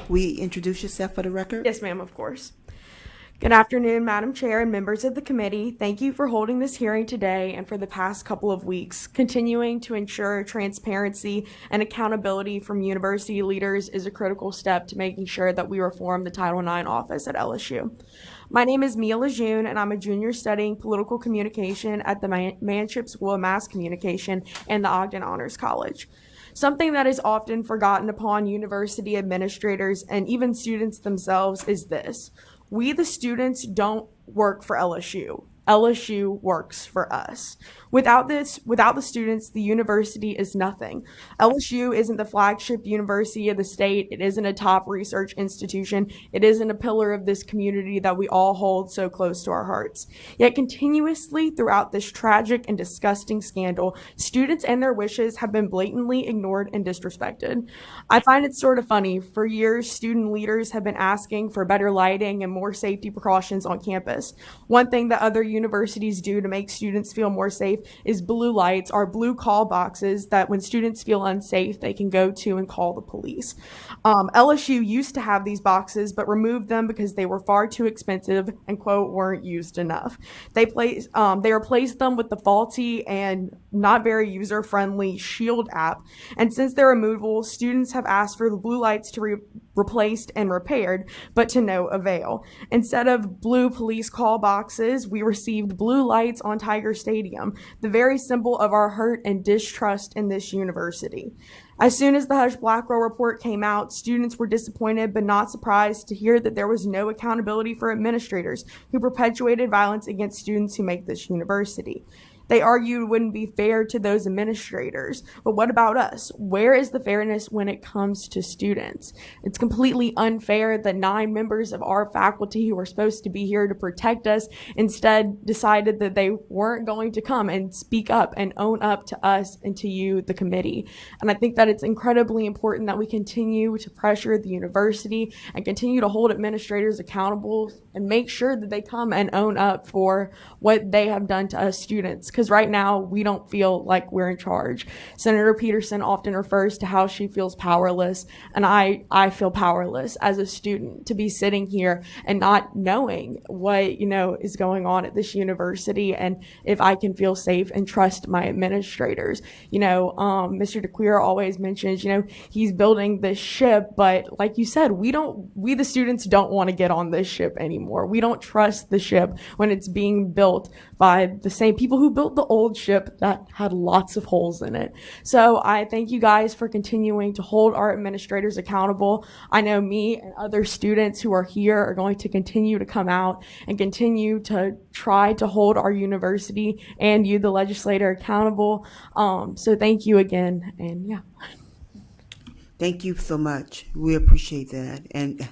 Will you introduce yourself for the record? Yes, ma'am, of course. Good afternoon, Madam Chair and members of the committee. Thank you for holding this hearing today and for the past couple of weeks. Continuing to ensure transparency and accountability from university leaders is a critical step to making sure that we reform the Title IX office at LSU. My name is Lejune, and I'm a junior studying political communication at the Manship School of Mass Communication and the Ogden Honors College. Something that is often forgotten upon university administrators and even students themselves is this. We, the students, don't work for LSU. LSU works for us. Without the students, the university is nothing. LSU isn't the flagship university of the state. It isn't a top research institution. It isn't a pillar of this community that we all hold so close to our hearts. Yet continuously throughout this tragic and disgusting scandal, students and their wishes have been blatantly ignored and disrespected. I find it sort of funny. For years, student leaders have been asking for better lighting and more safety precautions on campus. One thing that other universities do to make students feel more safe is blue lights, or blue call boxes that when students feel unsafe, they can go to and call the police. LSU used to have these boxes, but removed them because they were far too expensive and, quote, weren't used enough. They replaced them with the faulty and not very user-friendly Shield app, and since their removal, students have asked for the blue lights to be replaced and repaired, but to no avail. Instead of blue police call boxes, we received blue lights on Tiger Stadium, the very symbol of our hurt and distrust in this university. As soon as the Hush Blackwell report came out, students were disappointed but not surprised to hear that there was no accountability for administrators who perpetuated violence against students who make this university. They argued it wouldn't be fair to those administrators. But what about us? Where is the fairness when it comes to students? It's completely unfair that 9 members of our faculty who were supposed to be here to protect us instead decided that they weren't going to come and speak up and own up to us and to you, the committee. And I think that it's incredibly important that we continue to pressure the university and continue to hold administrators accountable and make sure that they come and own up for what they have done to us students. Because right now, we don't feel like we're in charge. Senator Peterson often refers to how she feels powerless, and I feel powerless as a student to be sitting here and not knowing what, is going on at this university and if I can feel safe and trust my administrators. Mr. DeQueer always mentions, he's building this ship, but like you said, we the students don't want to get on this ship anymore. We don't trust the ship when it's being built by the same people who built the old ship that had lots of holes in it. So I thank you guys for continuing to hold our administrators accountable. I know me and other students who are here are going to continue to come out and continue to try to hold our university and you, the legislator, accountable. So thank you again. And yeah. Thank you so much. We appreciate that. And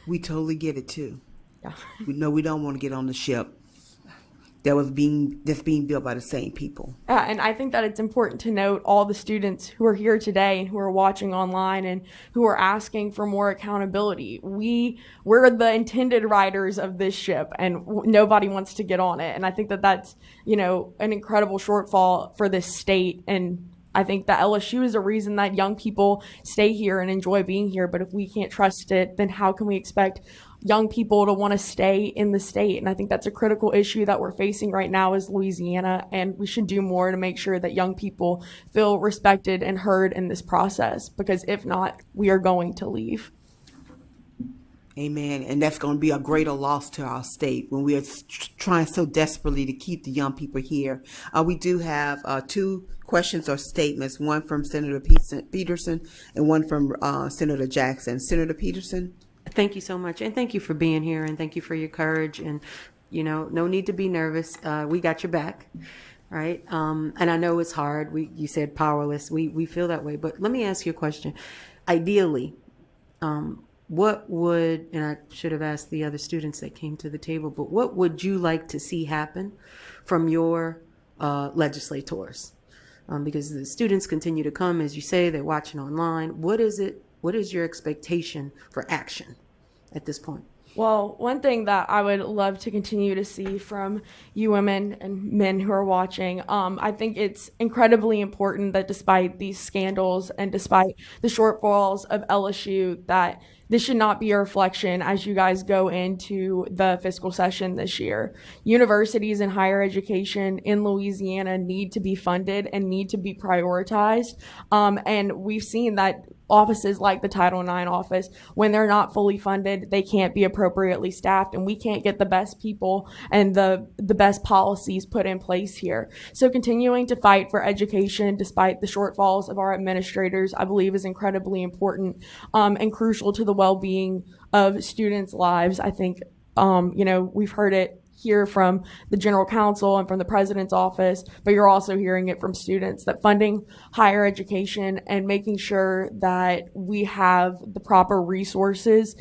we totally get it too. Yeah. We know we don't want to get on the ship that's being built by the same people. And I think that it's important to note all the students who are here today and who are watching online and who are asking for more accountability. We're the intended riders of this ship, and nobody wants to get on it. And I think that that's, an incredible shortfall for this state. And I think that LSU is a reason that young people stay here and enjoy being here. But if we can't trust it, then how can we expect young people to want to stay in the state? And I think that's a critical issue that we're facing right now as Louisiana, and we should do more to make sure that young people feel respected and heard in this process, because if not, we are going to leave. Amen. And that's going to be a greater loss to our state when we are trying so desperately to keep the young people here. We do have 2 questions or statements, one from Senator Peterson and one from Senator Jackson. Senator Peterson. Thank you so much. And thank you for being here, and thank you for your courage. And, no need to be nervous. We got your back. Right. And I know it's hard. You said powerless. We feel that way. But let me ask you a question. Ideally, what would, and I should have asked the other students that came to the table, but what would you like to see happen from your legislators? Because the students continue to come, as you say, they're watching online. What is your expectation for action at this point? Well, one thing that I would love to continue to see from you women and men who are watching, I think it's incredibly important that despite these scandals and despite the shortfalls of LSU, that this should not be a reflection as you guys go into the fiscal session this year. Universities and higher education in Louisiana need to be funded and need to be prioritized. And we've seen that offices like the Title IX office, when they're not fully funded, they can't be appropriately staffed, and we can't get the best people and the best policies put in place here. So continuing to fight for education despite the shortfalls of our administrators, I believe is incredibly important and crucial to the well-being of students' lives. I think, we've heard it here from the general counsel and from the president's office, but you're also hearing it from students, that funding higher education and making sure that we have the proper resources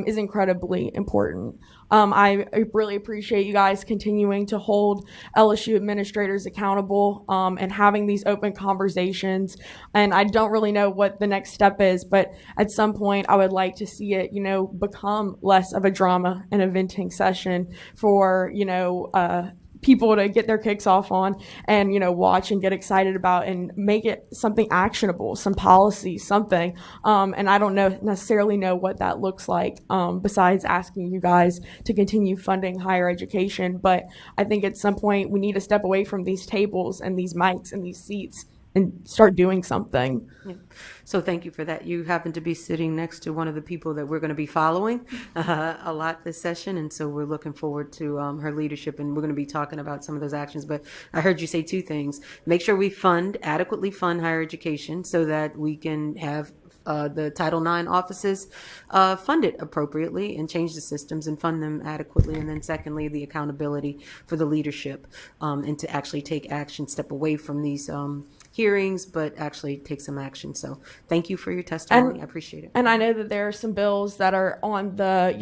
is incredibly important. I really appreciate you guys continuing to hold LSU administrators accountable and having these open conversations. And I don't really know what the next step is, but at some point I would like to see it, become less of a drama and a venting session for, people to get their kicks off on and, watch and get excited about and make it something actionable, some policy, something. And I don't necessarily know what that looks like besides asking you guys to continue funding higher education. But I think at some point we need to step away from these tables and these mics and these seats and start doing something. Yeah. So thank you for that. You happen to be sitting next to one of the people that we're going to be following a lot this session, and so we're looking forward to her leadership, and we're going to be talking about some of those actions. But I heard you say two things. Make sure we adequately fund higher education so that we can have the Title IX offices fund it appropriately and change the systems and fund them adequately. And then secondly, the accountability for the leadership and to actually take action, step away from these hearings, but actually take some action. So thank you for your testimony. I appreciate it. And I know that there are some bills that are on the,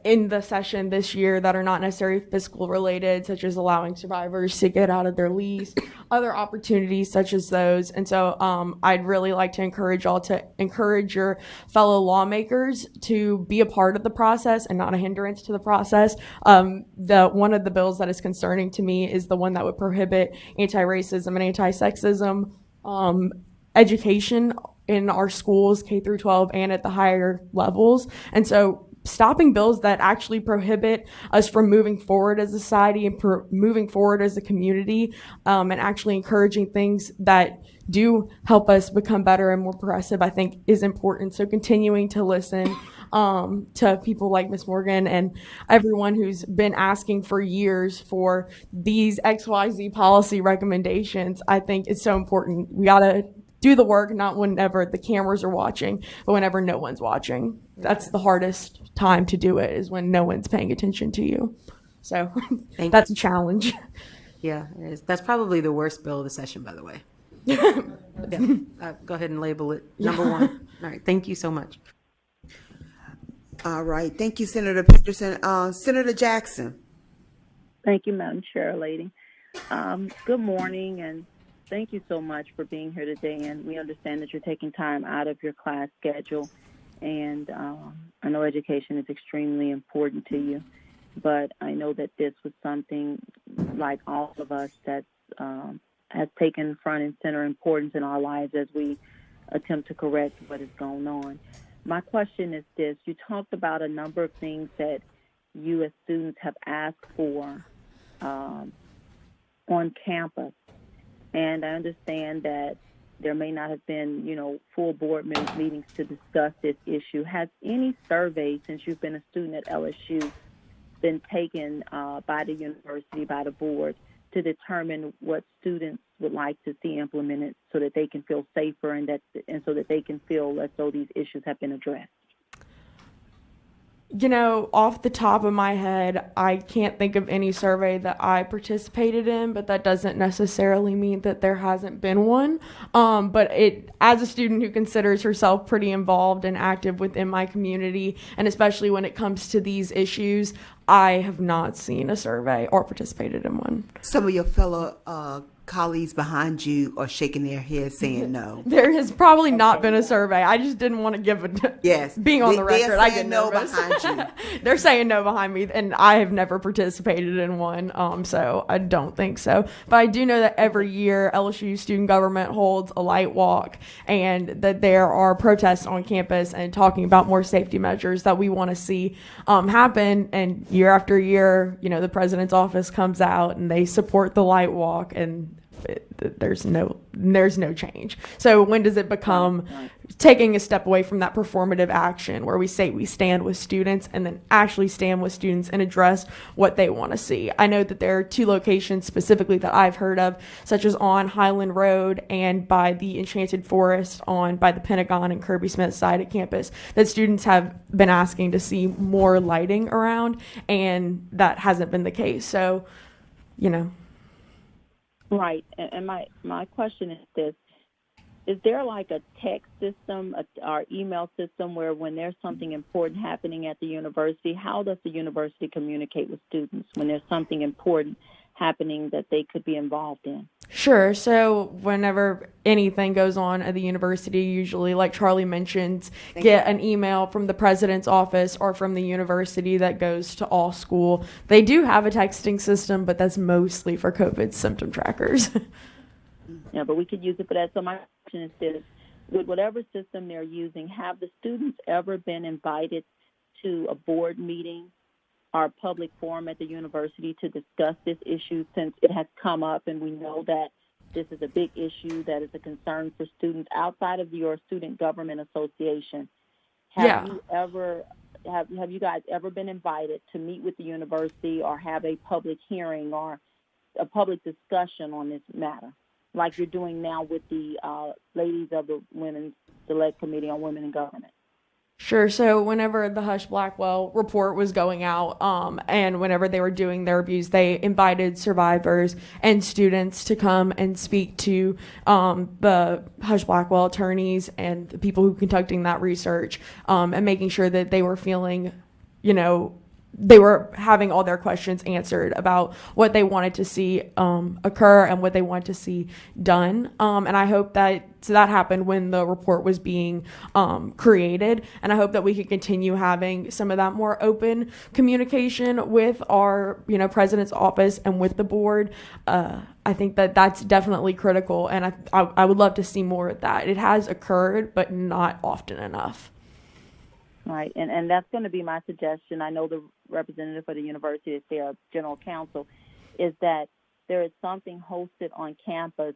in the session this year that are not necessarily fiscal related, such as allowing survivors to get out of their lease, other opportunities such as those. And so I'd really like to encourage y'all to encourage your fellow lawmakers to be a part of the process and not a hindrance to the process. One of the bills that is concerning to me is the one that would prohibit anti-racism and anti-sexism education in our schools, K through 12, and at the higher levels. And so stopping bills that actually prohibit us from moving forward as a society and moving forward as a community, and actually encouraging things that do help us become better and more progressive, I think is important. So continuing to listen to people like Ms. Morgan and everyone who's been asking for years for these XYZ policy recommendations, I think is so important. We gotta do the work, not whenever the cameras are watching, but whenever no one's watching. That's the hardest time to do it, is when no one's paying attention to you. So that's a challenge. Yeah, it is. That's probably the worst bill of the session, by the way. Yeah. Go ahead and label it number one. All right. Thank you so much. All right. Thank you, Senator Peterson. Senator Jackson. Thank you, Madam Chair Lady. Good morning, and thank you so much for being here today. And we understand that you're taking time out of your class schedule. And I know education is extremely important to you. But I know that this was something, like all of us, that has taken front and center importance in our lives as we attempt to correct what is going on. My question is this. You talked about a number of things that you as students have asked for on campus. And I understand that there may not have been, full board meetings to discuss this issue. Has any survey, since you've been a student at LSU, been taken by the university, by the board, to determine what students would like to see implemented so that they can feel safer and so that they can feel as though these issues have been addressed? Off the top of my head, I can't think of any survey that I participated in, but that doesn't necessarily mean that there hasn't been one. But as a student who considers herself pretty involved and active within my community, and especially when it comes to these issues, I have not seen a survey or participated in one. Some of your fellow colleagues behind you are shaking their heads saying no. There has probably not been a survey. I just didn't want to give a Yes. being on the They are record. I saying get no nervous. behind you. They're saying no behind me, and I have never participated in one, so I don't think so. But I do know that every year LSU student government holds a light walk, and that there are protests on campus and talking about more safety measures that we want to see happen. And year after year, the president's office comes out and they support the light walk, and there's no change. So when does it become taking a step away from that performative action where we say we stand with students and then actually stand with students and address what they want to see? I know that there are 2 locations specifically that I've heard of, such as on Highland Road and by the Enchanted Forest by the Pentagon and Kirby Smith side of campus, that students have been asking to see more lighting around, and that hasn't been the case. So, Right. And my question is this. Is there like a text system or email system where when there's something important happening at the university, how does the university communicate with students when there's something important happening that they could be involved in? Sure. So whenever anything goes on at the university, usually, like Charlie mentioned, get an email from the president's office or from the university that goes to all school. They do have a texting system, but that's mostly for COVID symptom trackers. Yeah, but we could use it for that. So my question is this. With whatever system they're using, have the students ever been invited to a board meeting or a public forum at the university to discuss this issue, since it has come up and we know that this is a big issue that is a concern for students outside of your student government association? Have you guys ever been invited to meet with the university or have a public hearing or a public discussion on this matter, like you're doing now with the ladies of the Women's Select Committee on Women in Government? Sure. So whenever the Hush Blackwell report was going out, and whenever they were doing their reviews, they invited survivors and students to come and speak to the Hush Blackwell attorneys and the people who were conducting that research, and making sure that they were feeling, they were having all their questions answered about what they wanted to see occur and what they want to see done. And I hope that happened when the report was being created. And I hope that we can continue having some of that more open communication with our, president's office and with the board. I think that that's definitely critical. And I would love to see more of that. It has occurred, but not often enough. Right, and that's going to be my suggestion. I know the representative for the university, their general counsel, is that there is something hosted on campus,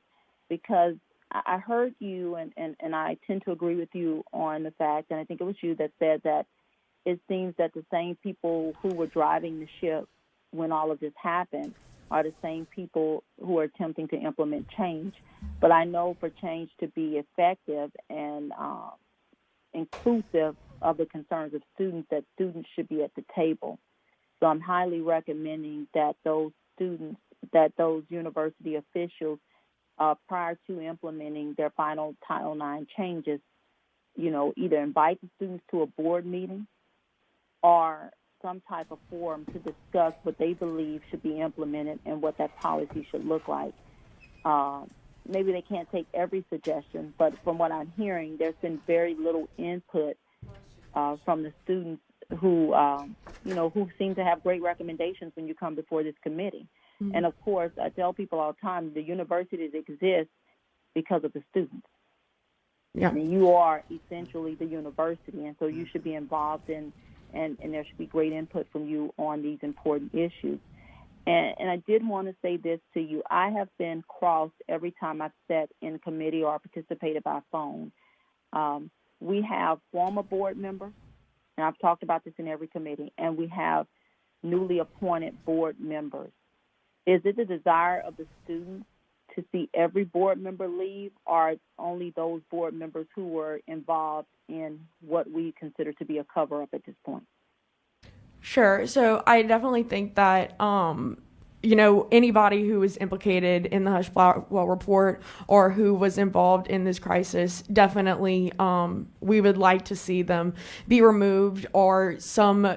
because I heard you, and I tend to agree with you on the fact, and I think it was you that said that it seems that the same people who were driving the ship when all of this happened are the same people who are attempting to implement change. But I know for change to be effective and inclusive of the concerns of students, that students should be at the table. So I'm highly recommending that those university officials, prior to implementing their final Title IX changes, either invite the students to a board meeting or some type of forum to discuss what they believe should be implemented and what that policy should look like. Maybe they can't take every suggestion, but from what I'm hearing, there's been very little input from the students who seem to have great recommendations when you come before this committee. Mm-hmm. And of course, I tell people all the time, the universities exist because of the students. Yeah. I mean, you are essentially the university, and so you should be involved in, and there should be great input from you on these important issues. And I did want to say this to you. I have been crossed every time I've sat in committee or participated by phone. We have former board members, and I've talked about this in every committee, and we have newly appointed board members. Is it the desire of the students to see every board member leave, or only those board members who were involved in what we consider to be a cover-up at this point? Sure. So I definitely think that, anybody who was implicated in the Hush Blackwell report or who was involved in this crisis, definitely we would like to see them be removed, or some,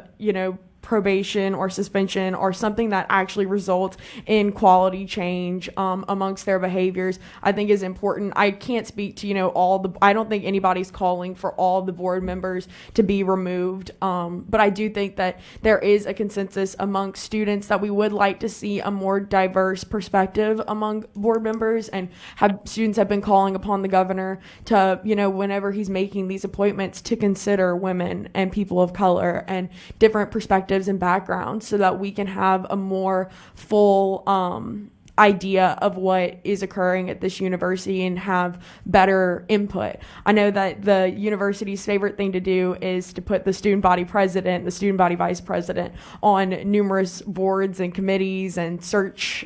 probation or suspension or something that actually results in quality change amongst their behaviors, I think is important. I can't speak to, I don't think anybody's calling for all the board members to be removed. But I do think that there is a consensus amongst students that we would like to see a more diverse perspective among board members, and students have been calling upon the governor to, whenever he's making these appointments, to consider women and people of color and different perspectives and backgrounds so that we can have a more full idea of what is occurring at this university and have better input. I know that the university's favorite thing to do is to put the student body president, the student body vice president on numerous boards and committees and search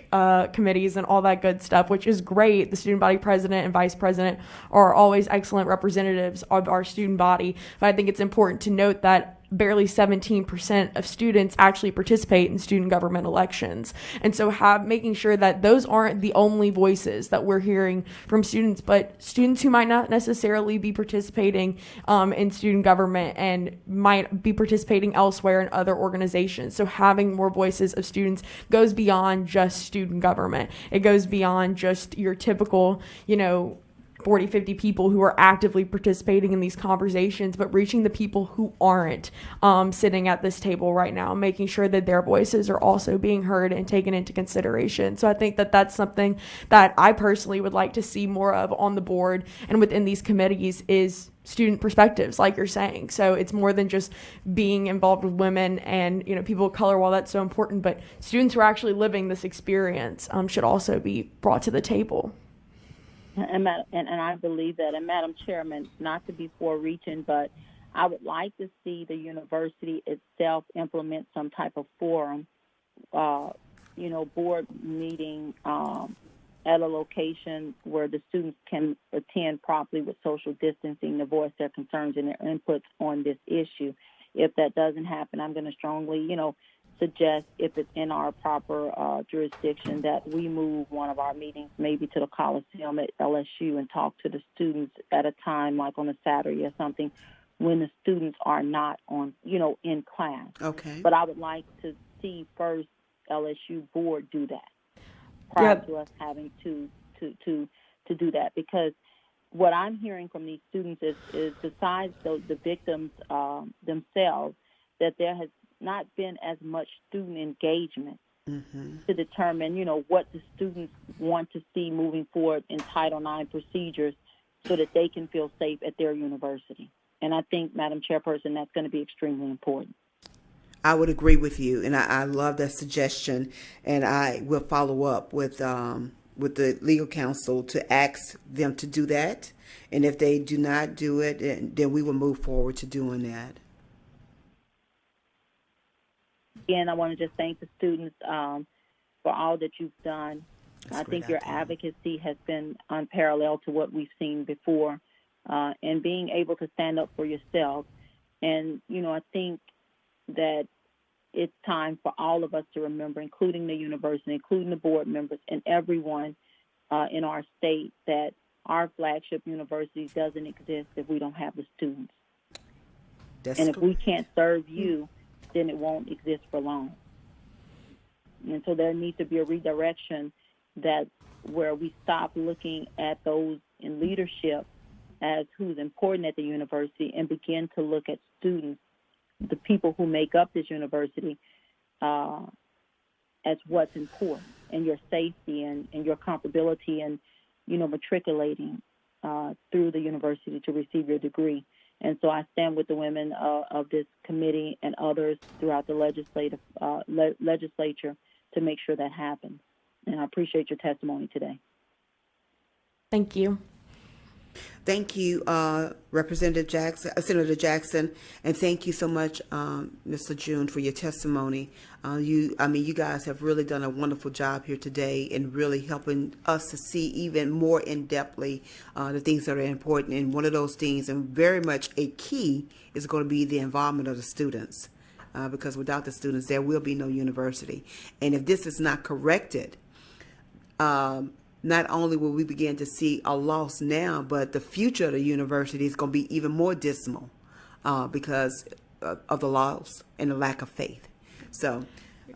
committees and all that good stuff, which is great. The student body president and vice president are always excellent representatives of our student body. But I think it's important to note that barely 17% of students actually participate in student government elections. And so making sure that those aren't the only voices that we're hearing from students, but students who might not necessarily be participating in student government and might be participating elsewhere in other organizations. So having more voices of students goes beyond just student government. It goes beyond just your typical, 40, 50 people who are actively participating in these conversations, but reaching the people who aren't sitting at this table right now, making sure that their voices are also being heard and taken into consideration. So I think that that's something that I personally would like to see more of on the board and within these committees is student perspectives, like you're saying. So it's more than just being involved with women and people of color, while that's so important, but students who are actually living this experience should also be brought to the table. And I believe that. And Madam Chairman, not to be fore-reaching, but I would like to see the university itself implement some type of forum, board meeting at a location where the students can attend properly with social distancing to voice their concerns and their inputs on this issue. If that doesn't happen, I'm going to strongly, suggest, if it's in our proper jurisdiction, that we move one of our meetings maybe to the Coliseum at LSU and talk to the students at a time like on a Saturday or something when the students are not on, in class. Okay. But I would like to see first LSU board do that prior to us having to do that, because what I'm hearing from these students is besides the victims themselves, that there has not been as much student engagement to determine, what the students want to see moving forward in Title IX procedures so that they can feel safe at their university. And I think, Madam Chairperson, that's going to be extremely important. I would agree with you, and I love that suggestion, and I will follow up with the legal counsel to ask them to do that. And if they do not do it, then we will move forward to doing that. Again, I want to just thank the students for all that you've done. I think your advocacy has been unparalleled to what we've seen before, and being able to stand up for yourself. And, I think that it's time for all of us to remember, including the university, including the board members, and everyone in our state, that our flagship university doesn't exist if we don't have the students. And if we can't serve you, then it won't exist for long. And so there needs to be a redirection where we stop looking at those in leadership as who's important at the university and begin to look at students, the people who make up this university, as what's important, and your safety and your comfortability and, matriculating through the university to receive your degree. And so I stand with the women of this committee and others throughout the legislature to make sure that happens. And I appreciate your testimony today. Thank you. Thank you, Representative Jackson, Senator Jackson, and thank you so much, Ms. Lejune, for your testimony. You guys have really done a wonderful job here today in really helping us to see even more in-depthly the things that are important. And one of those things, and very much a key, is going to be the involvement of the students, because without the students, there will be no university. And if this is not corrected, not only will we begin to see a loss now, but the future of the university is going to be even more dismal because of the loss and the lack of faith. So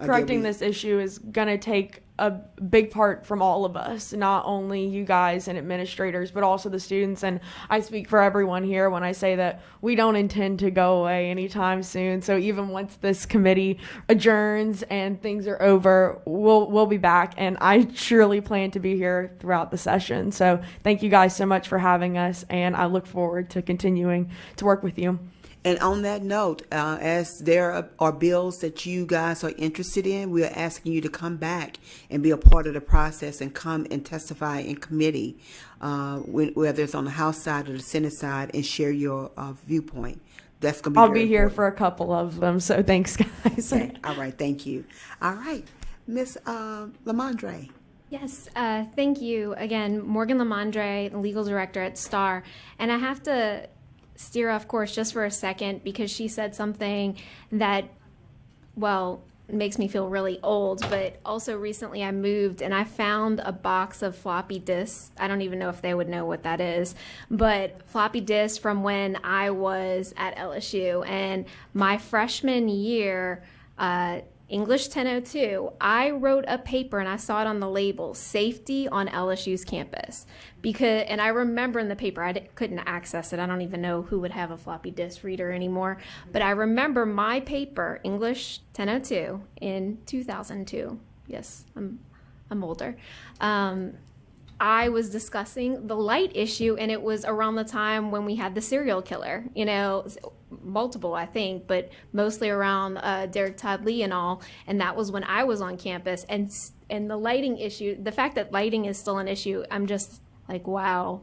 Correcting again, this issue is going to take a big part from all of us, not only you guys and administrators, but also the students. And I speak for everyone here when I say that we don't intend to go away anytime soon. So even once this committee adjourns and things are over, we'll be back. And I surely plan to be here throughout the session. So thank you guys so much for having us. And I look forward to continuing to work with you. And on that note, as there are bills that you guys are interested in, we are asking you to come back and be a part of the process and come and testify in committee, whether it's on the House side or the Senate side, and share your viewpoint. That's going to be I'll very be here important. for a couple of them. So thanks, guys. Okay. All right. Thank you. All right. Miss Lamandre. Yes, thank you. Again, Morgan Lamandre, the legal director at STAR. And I have to steer off course just for a second because she said something that, well, makes me feel really old, but also recently I moved and I found a box of floppy disks. I don't even know if they would know what that is, but floppy disks from when I was at LSU. And my freshman year, English 1002, I wrote a paper and I saw it on the label, safety on LSU's campus. And I remember in the paper, I couldn't access it. I don't even know who would have a floppy disk reader anymore. But I remember my paper, English 1002, in 2002. Yes, I'm older. I was discussing the light issue, and it was around the time when we had the serial killer, multiple, I think, but mostly around Derek Todd Lee and all. And that was when I was on campus. And the lighting issue, the fact that lighting is still an issue, I'm just like, wow,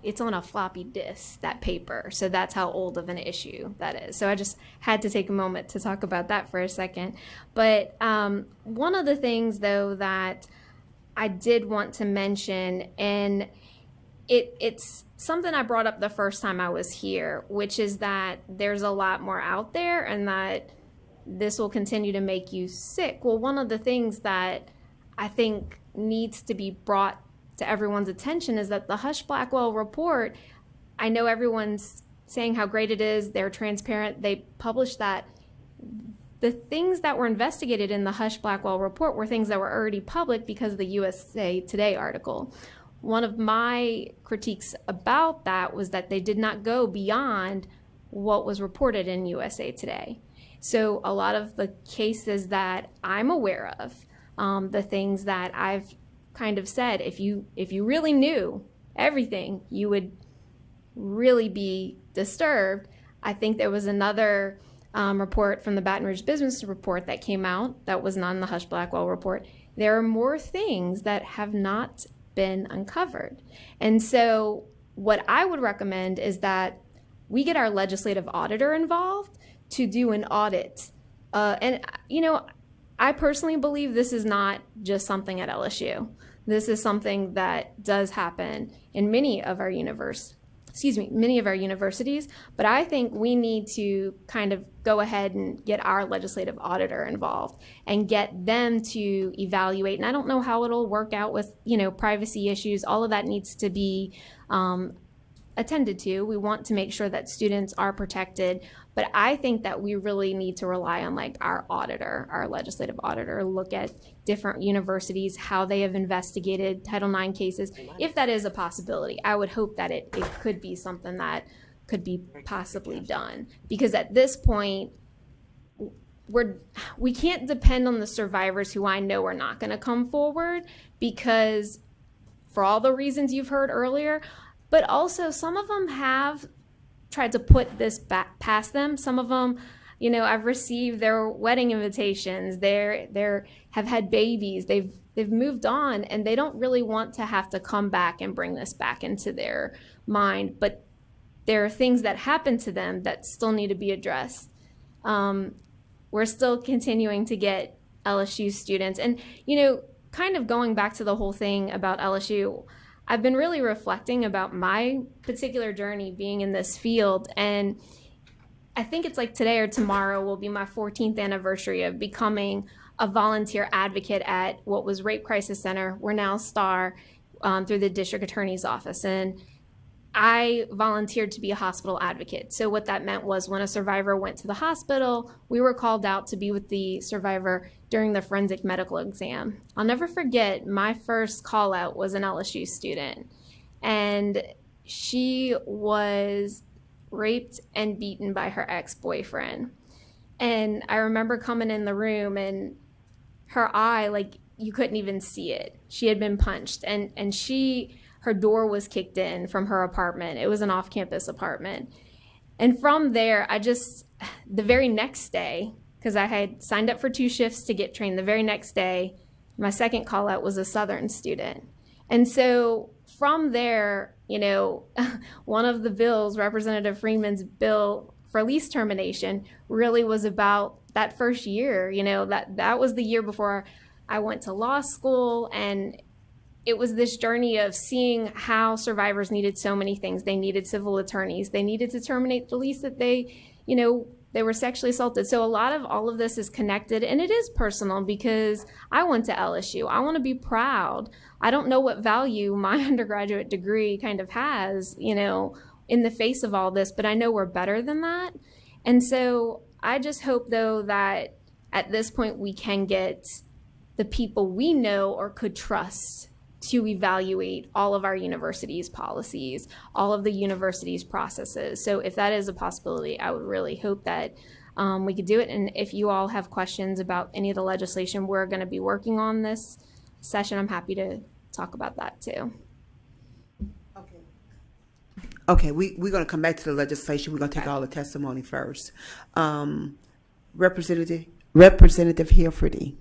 it's on a floppy disk, that paper. So that's how old of an issue that is. So I just had to take a moment to talk about that for a second. But one of the things, though, that I did want to mention, and it's something I brought up the first time I was here, which is that there's a lot more out there and that this will continue to make you sick. Well, one of the things that I think needs to be brought to everyone's attention is that the Husch-Blackwell report, I know everyone's saying how great it is, they're transparent, they published that. The things that were investigated in the Husch-Blackwell report were things that were already public because of the USA Today article. One of my critiques about that was that they did not go beyond what was reported in USA Today. So a lot of the cases that I'm aware of, the things that I've kind of said, if you really knew everything, you would really be disturbed. I think there was another report from the Baton Rouge Business Report that came out that was not in the Husch-Blackwell report. There are more things that have not been uncovered. And so what I would recommend is that we get our legislative auditor involved to do an audit. I personally believe this is not just something at LSU. This is something that does happen in many of our universities, but I think we need to kind of go ahead and get our legislative auditor involved and get them to evaluate. And I don't know how it'll work out with, privacy issues. All of that needs to be attended to. We want to make sure that students are protected, but I think that we really need to rely on our auditor, our legislative auditor, look at different universities, how they have investigated Title IX cases. If that is a possibility, I would hope that it could be something that could be possibly done, because at this point, we can't depend on the survivors who I know are not going to come forward, because for all the reasons you've heard earlier, but also some of them have tried to put this back past them. Some of them, I've received their wedding invitations. They have had babies. They've moved on, and they don't really want to have to come back and bring this back into their mind. But there are things that happen to them that still need to be addressed. We're still continuing to get LSU students, and kind of going back to the whole thing about LSU. I've been really reflecting about my particular journey being in this field, and I think it's today or tomorrow will be my 14th anniversary of becoming a volunteer advocate at what was Rape Crisis Center. We're now STAR through the district attorney's office. And I volunteered to be a hospital advocate. So what that meant was when a survivor went to the hospital, we were called out to be with the survivor during the forensic medical exam. I'll never forget, my first call out was an LSU student, and she was raped and beaten by her ex-boyfriend. And I remember coming in the room, and her eye, like, you couldn't even see it. She had been punched, and her door was kicked in from her apartment. It was an off-campus apartment. And from there, the very next day, because I had signed up for 2 shifts to get trained, the very next day, my second call out was a Southern student. And so from there, one of the bills, Representative Freeman's bill for lease termination, really was about that first year. That was the year before I went to law school, and it was this journey of seeing how survivors needed so many things. They needed civil attorneys. They needed to terminate the lease that they were sexually assaulted. So a lot of all of this is connected, and it is personal because I went to LSU. I want to be proud. I don't know what value my undergraduate degree kind of has, in the face of all this, but I know we're better than that. And so I just hope, though, that at this point we can get the people we know or could trust to evaluate all of our university's policies, all of the university's processes. So if that is a possibility, I would really hope that we could do it. And if you all have questions about any of the legislation we're going to be working on this session, I'm happy to talk about that too. Okay, we're going to come back to the legislation. We're going to take all the testimony first. Representative Hilferty.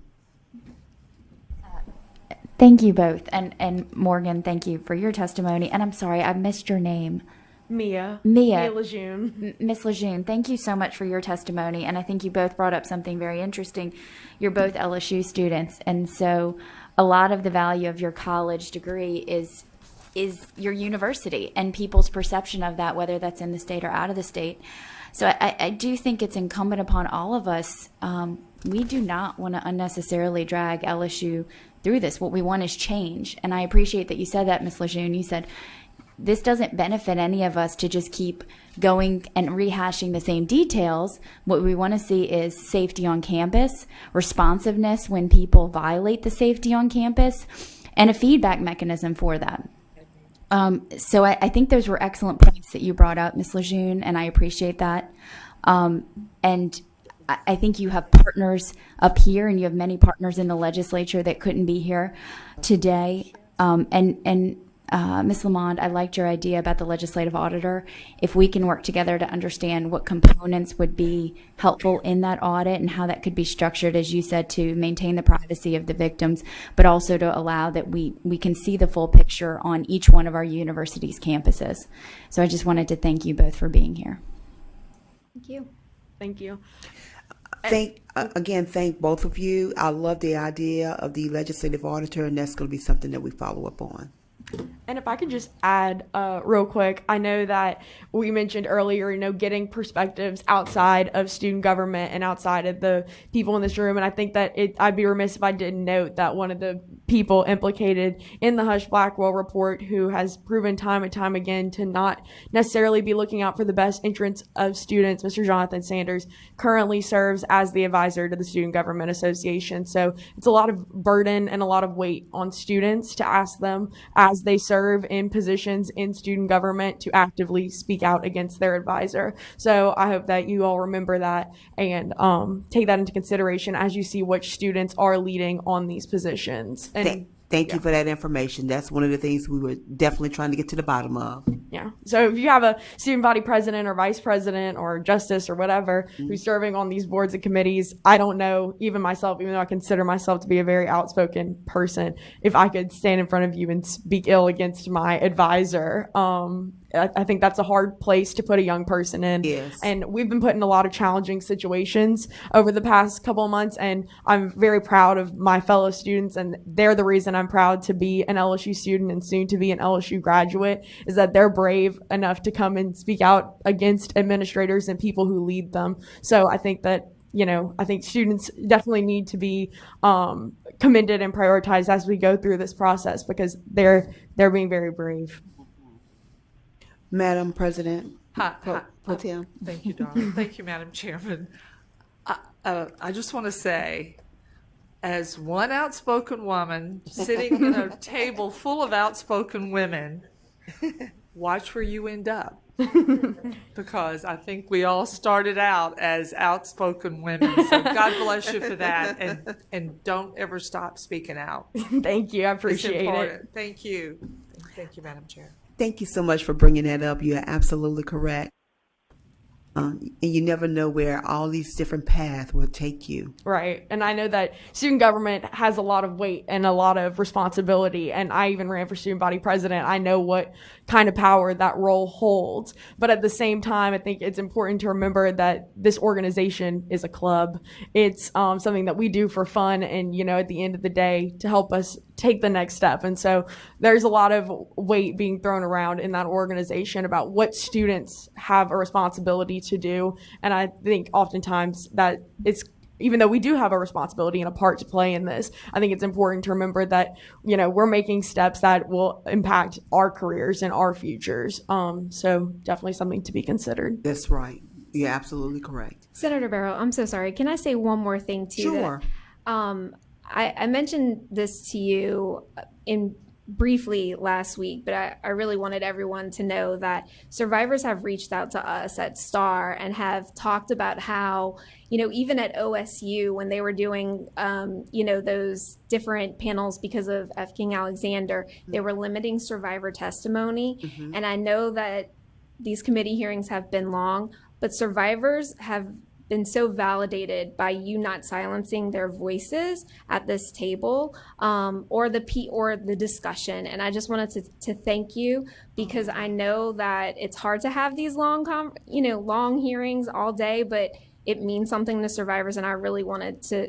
Thank you both. And Morgan, thank you for your testimony. And I'm sorry, I missed your name. Mia Lejune. Miss Lejune, thank you so much for your testimony. And I think you both brought up something very interesting. You're both LSU students. And so a lot of the value of your college degree is your university and people's perception of that, whether that's in the state or out of the state. So I do think it's incumbent upon all of us. We do not want to unnecessarily drag LSU through this. What we want is change. And I appreciate that you said that, Ms. Lejune. You said this doesn't benefit any of us to just keep going and rehashing the same details. What we want to see is safety on campus, responsiveness when people violate the safety on campus, and a feedback mechanism for that. So I think those were excellent points that you brought up, Ms. Lejune, and I appreciate that. And I think you have partners up here, and you have many partners in the legislature that couldn't be here today. Ms. Lamandre, I liked your idea about the legislative auditor. If we can work together to understand what components would be helpful in that audit and how that could be structured, as you said, to maintain the privacy of the victims, but also to allow that we can see the full picture on each one of our university's campuses. So I just wanted to thank you both for being here. Thank you. Thank you. Thank both of you. I love the idea of the legislative auditor, and that's going to be something that we follow up on. And if I could just add real quick, I know that we mentioned earlier, getting perspectives outside of student government and outside of the people in this room. And I think that I'd be remiss if I didn't note that one of the people implicated in the Hush Blackwell report, who has proven time and time again to not necessarily be looking out for the best interests of students, Mr. Jonathan Sanders, currently serves as the advisor to the Student Government Association. So it's a lot of burden and a lot of weight on students to ask them, as they serve in positions in student government, to actively speak out against their advisor. So I hope that you all remember that and take that into consideration as you see which students are leading on these positions. And Thank you for that information. That's one of the things we were definitely trying to get to the bottom of. Yeah. So if you have a student body president or vice president or justice or whatever who's serving on these boards and committees, I don't know, even myself, even though I consider myself to be a very outspoken person, if I could stand in front of you and speak ill against my advisor. I think that's a hard place to put a young person in. Yes. And we've been put in a lot of challenging situations over the past couple of months, and I'm very proud of my fellow students, and they're the reason I'm proud to be an LSU student and soon to be an LSU graduate, is that they're brave enough to come and speak out against administrators and people who lead them. So I think that, I think students definitely need to be commended and prioritized as we go through this process, because they're being very brave. Madam President Hi, Pro hi. Pro Tem. Thank you, darling. Thank you, Madam Chairman. I just want to say, as one outspoken woman sitting at a table full of outspoken women, watch where you end up. Because I think we all started out as outspoken women. So God bless you for that. And don't ever stop speaking out. Thank you. I It's appreciate it. important. Thank you. Thank you, Madam Chair. Thank you so much for bringing that up. You're absolutely correct. And you never know where all these different paths will take you. Right. And I know that student government has a lot of weight and a lot of responsibility. And I even ran for student body president. I know what kind of power that role holds. But at the same time, I think it's important to remember that this organization is a club. It's something that we do for fun and, at the end of the day, to help us take the next step. And so there's a lot of weight being thrown around in that organization about what students have a responsibility to do. And I think oftentimes that it's, even though we do have a responsibility and a part to play in this, I think it's important to remember that, we're making steps that will impact our careers and our futures. So definitely something to be considered. That's right. You're absolutely correct. Senator Barrow, I'm so sorry. Can I say one more thing too? Sure. I mentioned this to you in briefly last week, but I really wanted everyone to know that survivors have reached out to us at STAR and have talked about how, even at OSU when they were doing, those different panels because of F. King Alexander, they were limiting survivor testimony. Mm-hmm. And I know that these committee hearings have been long, but survivors have been so validated by you not silencing their voices at this table, or the discussion. And I just wanted to thank you, because I know that it's hard to have these long hearings all day, but it means something to survivors. And I really wanted to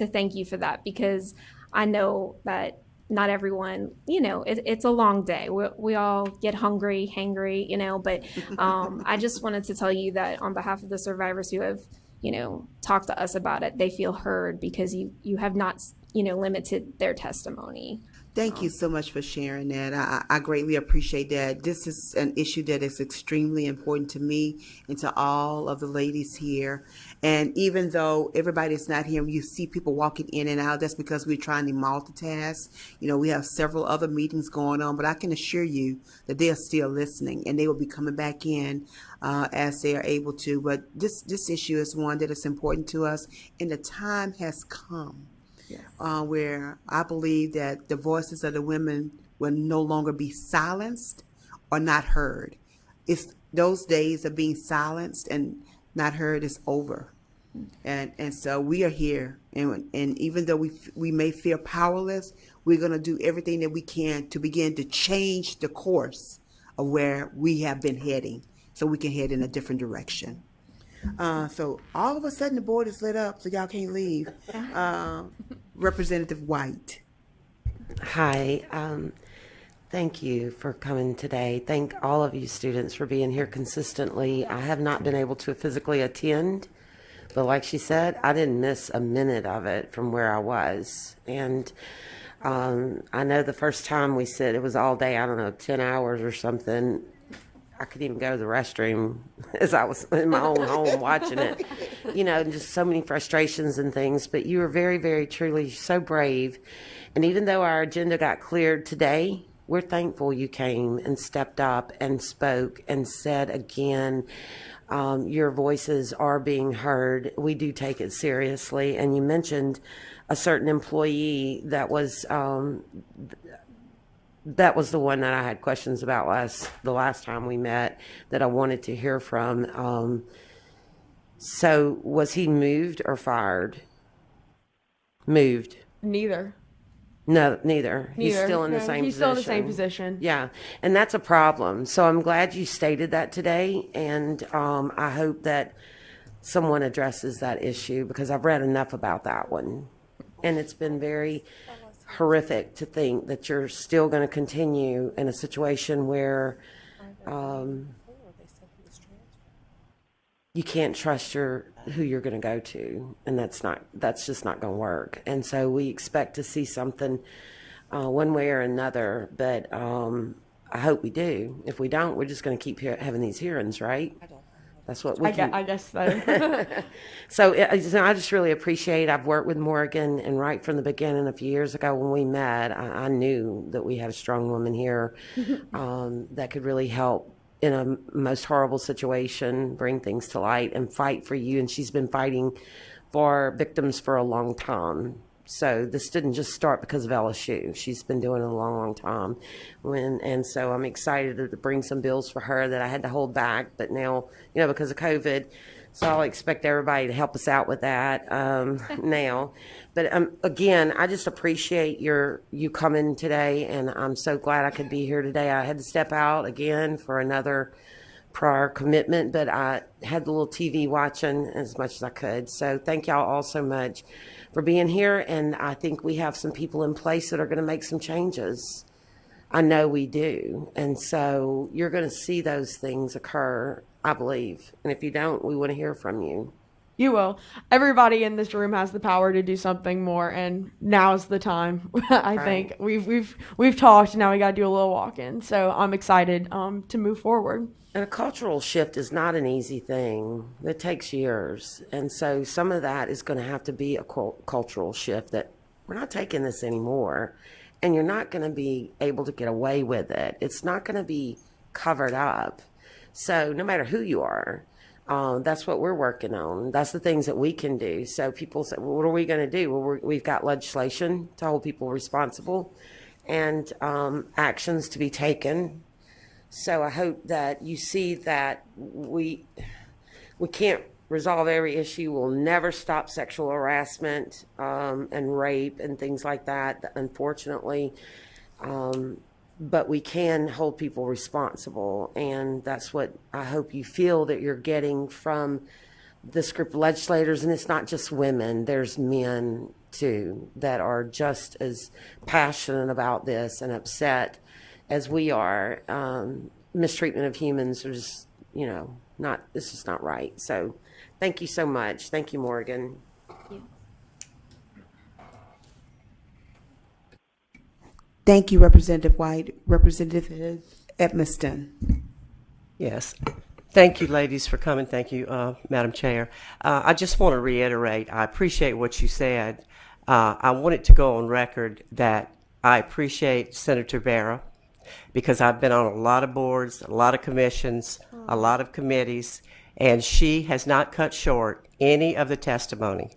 thank you for that, because I know that not everyone, it's a long day. We all get hungry, hangry, but I just wanted to tell you that on behalf of the survivors who have, talked to us about it, they feel heard because you have not, limited their testimony. Thank you so much for sharing that. I greatly appreciate that. This is an issue that is extremely important to me and to all of the ladies here. And even though everybody's not here, you see people walking in and out, that's because we're trying to multitask. We have several other meetings going on, but I can assure you that they are still listening, and they will be coming back in as they are able to. But this issue is one that is important to us, and the time has come. Yes. Where I believe that the voices of the women will no longer be silenced or not heard. It's those days of being silenced and not heard is over. And so we are here, and even though we may feel powerless, we're going to do everything that we can to begin to change the course of where we have been heading, so we can head in a different direction. So all of a sudden the board is lit up, so y'all can't leave. Representative White. Hi. Thank you for coming today. Thank all of you students for being here consistently. I have not been able to physically attend, but like she said, I didn't miss a minute of it from where I was. And I know the first time we said it was all day, 10 hours or something. I could even go to the restroom as I was in my own home watching it, and just so many frustrations and things. But you were very, very, truly so brave. And even though our agenda got cleared today, we're thankful you came and stepped up and spoke and said again, your voices are being heard. We do take it seriously. And you mentioned a certain employee that was the one that I had questions about the last time we met, that I wanted to hear from. So was he moved or fired? Moved. Neither. No, neither. He's still in the same position. He's still in the same position. Yeah, and that's a problem. So I'm glad you stated that today, and I hope that someone addresses that issue, because I've read enough about that one. And it's been very horrific to think that you're still going to continue in a situation where you can't trust who you're going to go to, and that's just not going to work. And so we expect to see something one way or another, but I hope we do. If we don't, we're just going to keep having these hearings, right? That's what we can. I guess so. So I just really appreciate. I've worked with Morgan, and right from the beginning, a few years ago when we met, I knew that we had a strong woman here that could really help in a most horrible situation, bring things to light, and fight for you. And she's been fighting for victims for a long time. So this didn't just start because of LSU. She's been doing it a long, long time. And so I'm excited to bring some bills for her that I had to hold back. But now, because of COVID, so I'll expect everybody to help us out with that now. But again, I just appreciate you coming today, and I'm so glad I could be here today. I had to step out again for another prior commitment, but I had the little TV watching as much as I could. So thank y'all all so much for being here, and I think we have some people in place that are going to make some changes. I know we do, and so you're going to see those things occur, I believe. And if you don't, we want to hear from you. You will. Everybody in this room has the power to do something more, and now is the time. I think we've talked. Now we got to do a little walk-in. So I'm excited to move forward. And a cultural shift is not an easy thing. It takes years. And so some of that is going to have to be a cultural shift, that we're not taking this anymore. And you're not going to be able to get away with it. It's not going to be covered up. So no matter who you are, that's what we're working on. That's the things that we can do. So people say, well, what are we going to do? Well, we've got legislation to hold people responsible and actions to be taken. So I hope that you see that we can't resolve every issue. We'll never stop sexual harassment and rape and things like that, unfortunately. But we can hold people responsible. And that's what I hope you feel that you're getting from this group of legislators. And it's not just women. There's men, too, that are just as passionate about this and upset as we are. Mistreatment of humans is, this is not right. So thank you so much. Thank you, Morgan. Thank you, Representative White. Representative Edmiston. Yes. Thank you, ladies, for coming. Thank you, Madam Chair. I just want to reiterate, I appreciate what you said. I wanted to go on record that I appreciate Senator Vera, because I've been on a lot of boards, a lot of commissions, a lot of committees, and she has not cut short any of the testimony.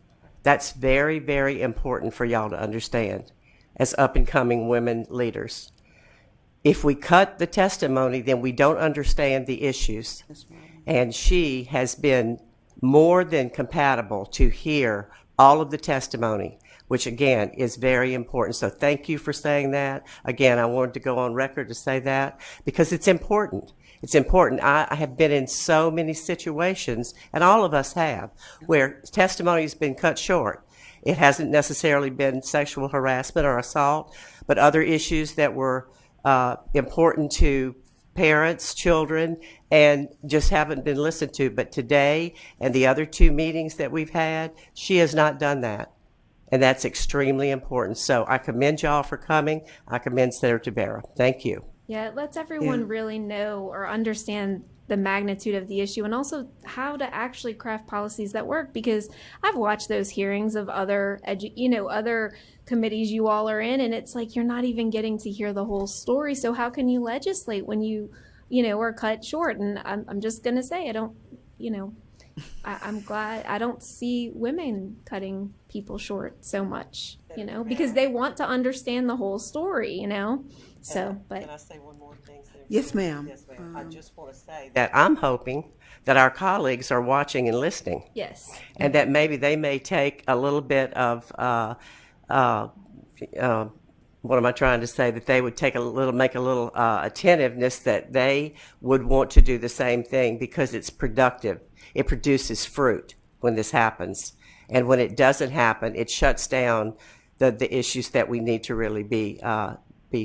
That's very, very important for y'all to understand as up-and-coming women leaders. If we cut the testimony, then we don't understand the issues. And she has been more than compatible to hear all of the testimony, which again is very important. So thank you for saying that. Again, I wanted to go on record to say that because it's important. It's important. I have been in so many situations, and all of us have, where testimony has been cut short. It hasn't necessarily been sexual harassment or assault, but other issues that were important to parents, children, and just haven't been listened to. But today and the other two meetings that we've had, she has not done that. And that's extremely important. So I commend y'all for coming. I commend Senator Barra. Thank you. Yeah, it lets everyone really know or understand the magnitude of the issue and also how to actually craft policies that work, because I've watched those hearings of other other committees you all are in, and it's like you're not even getting to hear the whole story. So how can you legislate when you are cut short? And I'm just gonna say, I don't, I'm glad I don't see women cutting people short so much, because they want to understand the whole story, So, but Can I say one more thing? Yes, ma'am. Yes, ma'am. I just want to say that I'm hoping that our colleagues are watching and listening, yes, and that maybe they may take a little bit of what am I trying to say? That they would make a little attentiveness, that they would want to do the same thing, because it's productive. It produces fruit when this happens. And when it doesn't happen, it shuts down the issues that we need to really be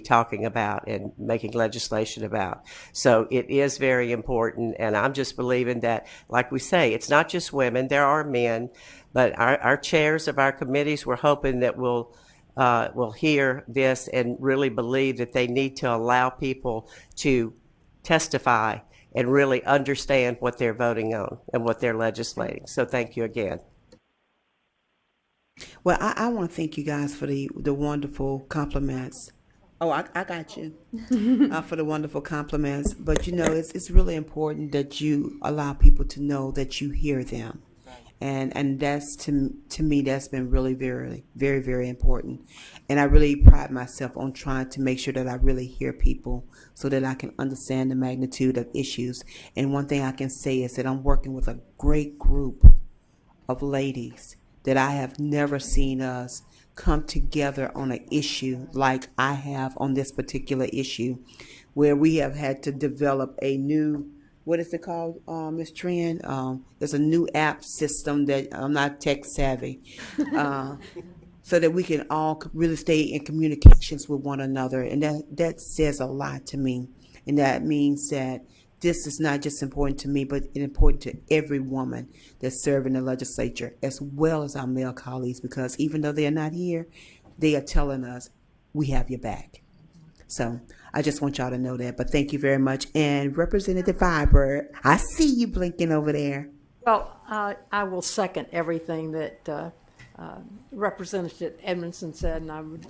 talking about and making legislation about. So it is very important. And I'm just believing that, like we say, it's not just women, there are men, but our chairs of our committees, we're hoping that we'll will hear this and really believe that they need to allow people to testify and really understand what they're voting on and what they're legislating. So thank you again. Well, I want to thank you guys for the wonderful compliments. Oh, I got you for the wonderful compliments. But you know, it's really important that you allow people to know that you hear them, and that's to me that's been really very very very important. And I really pride myself on trying to make sure that I really hear people so that I can understand the magnitude of issues. And one thing I can say is that I'm working with a great group of ladies that I have never seen us come together on an issue like I have on this particular issue, where we have had to develop a new, what is it called, Ms. Tran? There's a new app system that I'm not tech savvy, so that we can all really stay in communications with one another. And that says a lot to me. And that means that this is not just important to me, but it's important to every woman that's serving the legislature, as well as our male colleagues, because even though they are not here, they are telling us we have your back. So I just want y'all to know that. But thank you very much. And Representative Fiber, I see you blinking over there. Well, I will second everything that Representative Edmondson said, and I would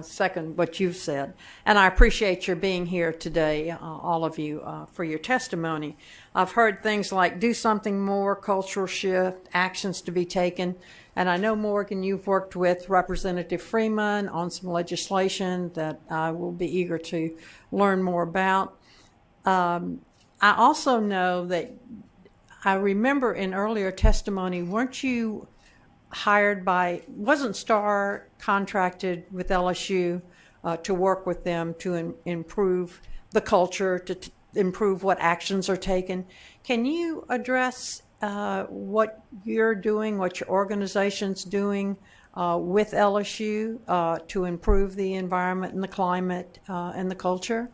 second what you've said. And I appreciate your being here today, all of you, for your testimony. I've heard things like do something more, cultural shift, actions to be taken. And I know, Morgan, you've worked with Representative Freeman on some legislation that I will be eager to learn more about. I also know that I remember in earlier testimony, weren't you hired by, wasn't STAR contracted with LSU to work with them to improve the culture, to improve what actions are taken? Can you address what you're doing, what your organization's doing with LSU to improve the environment and the climate and the culture?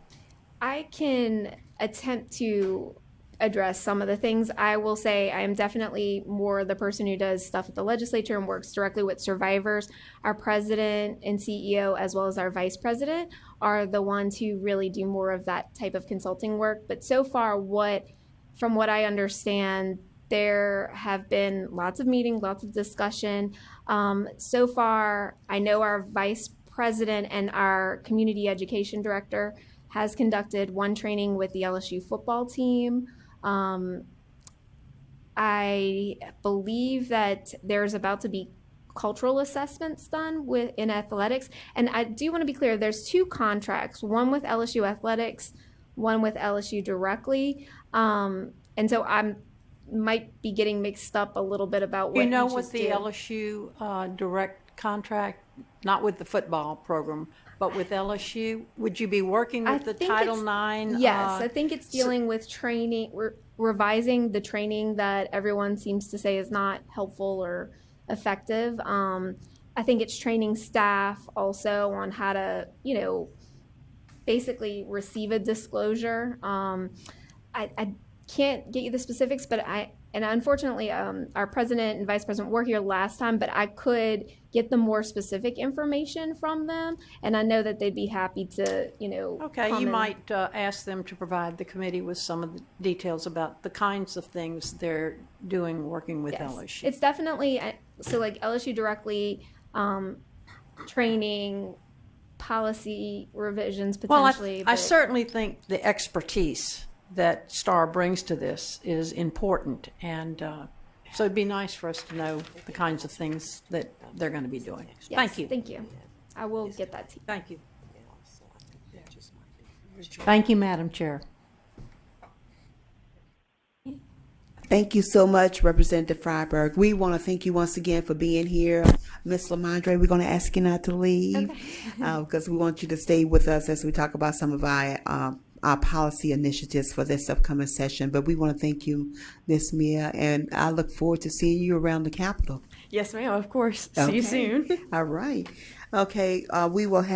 I can attempt to address some of the things. I will say I am definitely more the person who does stuff at the legislature and works directly with survivors. Our president and CEO, as well as our vice president, are the ones who really do more of that type of consulting work. But so far, from what I understand, there have been lots of meetings, lots of discussion. So far, I know our vice president and our community education director has conducted one training with the LSU football team. I believe that there's about to be cultural assessments done in athletics. And I do want to be clear, there's two contracts, one with LSU Athletics, one with LSU directly. And so I might be getting mixed up a little bit about what you know each what is the due. LSU direct contract, not with the football program, but with LSU, would you be working with the Title IX? Yes, I think it's dealing with training. We're revising the training that everyone seems to say is not helpful or effective. I think it's training staff also on how to, basically receive a disclosure. I can't get you the specifics, but unfortunately, our president and vice president were here last time, but I could get the more specific information from them, and I know that they'd be happy to, Okay, you might ask them to provide the committee with some of the details about the kinds of things they're doing working with Yes. LSU. It's definitely, so like LSU directly, training, policy revisions potentially. Well, I but- certainly think the expertise that STAR brings to this is important, and so it'd be nice for us to know the kinds of things that they're going to be doing. Yes, Thank you. Thank you. I will get that to you. Thank you. Thank you, Madam Chair. Thank you so much, Representative Freiberg. We want to thank you once again for being here. Ms. Lamandre, we're going to ask you not to leave because we want you to stay with us as we talk about some of our policy initiatives for this upcoming session. But we want to thank you, Ms. Mia, and I look forward to seeing you around the Capitol. Yes, ma'am, of course. See you Okay. soon. All right. Okay, we will have